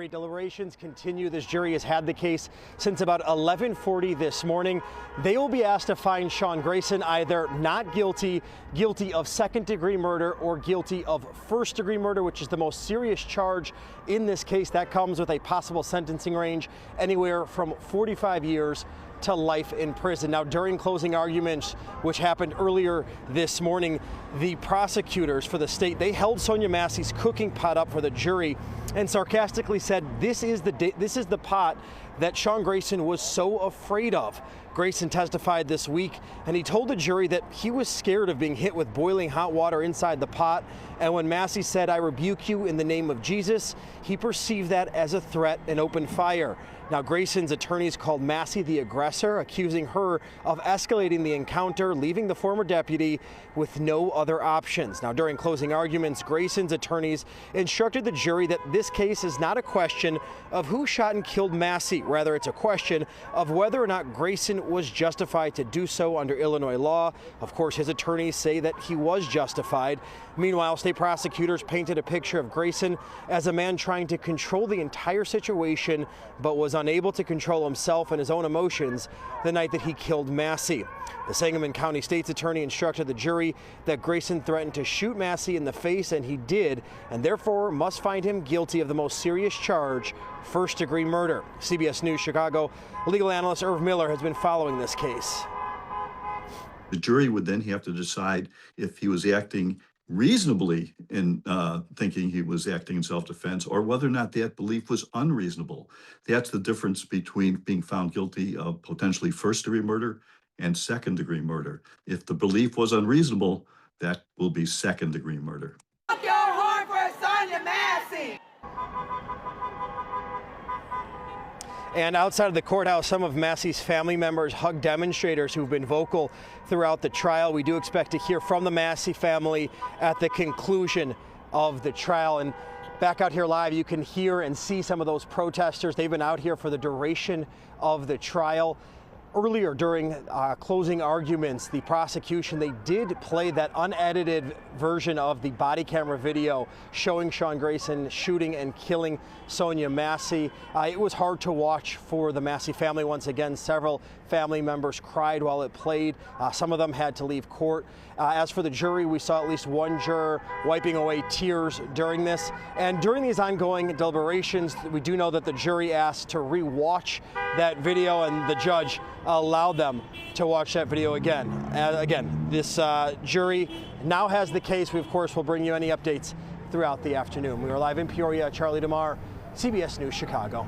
Deliberations continue. This jury has had the case since about 11:40 this morning. They will be asked to find Sean Grayson either not guilty, guilty of second-degree murder, or guilty of first-degree murder, which is the most serious charge in this case. That comes with a possible sentencing range anywhere from 45 years to life in prison. Now, during closing arguments, which happened earlier this morning, the prosecutors for the state, they held Sonya Massey's cooking pot up for the jury and sarcastically said, this is the pot that Sean Grayson was so afraid of. Grayson testified this week, and he told the jury that he was scared of being hit with boiling hot water inside the pot. And when Massey said, "I rebuke you in the name of Jesus," he perceived that as a threat and opened fire. Now, Grayson's attorneys called Massey the aggressor, accusing her of escalating the encounter, leaving the former deputy with no other options. Now, during closing arguments, Grayson's attorneys instructed the jury that this case is not a question of who shot and killed Massey. Rather, it's a question of whether or not Grayson was justified to do so under Illinois law. Of course, his attorneys say that he was justified. Meanwhile, state prosecutors painted a picture of Grayson as a man trying to control the entire situation, but was unable to control himself and his own emotions the night that he killed Massey. The Sangamon County State's attorney instructed the jury that Grayson threatened to shoot Massey in the face, and he did, and therefore must find him guilty of the most serious charge, first-degree murder. CBS News Chicago legal analyst Irv Miller has been following this case. The jury would then have to decide if he was acting reasonably in thinking he was acting in self-defense, or whether or not that belief was unreasonable. That's the difference between being found guilty of potentially first-degree murder and second-degree murder. If the belief was unreasonable, that will be second-degree murder. Up your horn for Sonya Massey! And outside of the courthouse, some of Massey's family members hugged demonstrators who've been vocal throughout the trial. We do expect to hear from the Massey family at the conclusion of the trial. And back out here live, you can hear and see some of those protesters. They've been out here for the duration of the trial. Earlier during closing arguments, the prosecution, they did play that unedited version of the body camera video showing Sean Grayson shooting and killing Sonya Massey. It was hard to watch for the Massey family. Once again, several family members cried while it played. Some of them had to leave court. As for the jury, we saw at least one juror wiping away tears during this. And during these ongoing deliberations, we do know that the jury asked to re-watch that video, and the judge allowed them to watch that video again. Again, this jury now has the case. We, of course, will bring you any updates throughout the afternoon. We are live in Peoria. Charlie DeMar, CBS News, Chicago.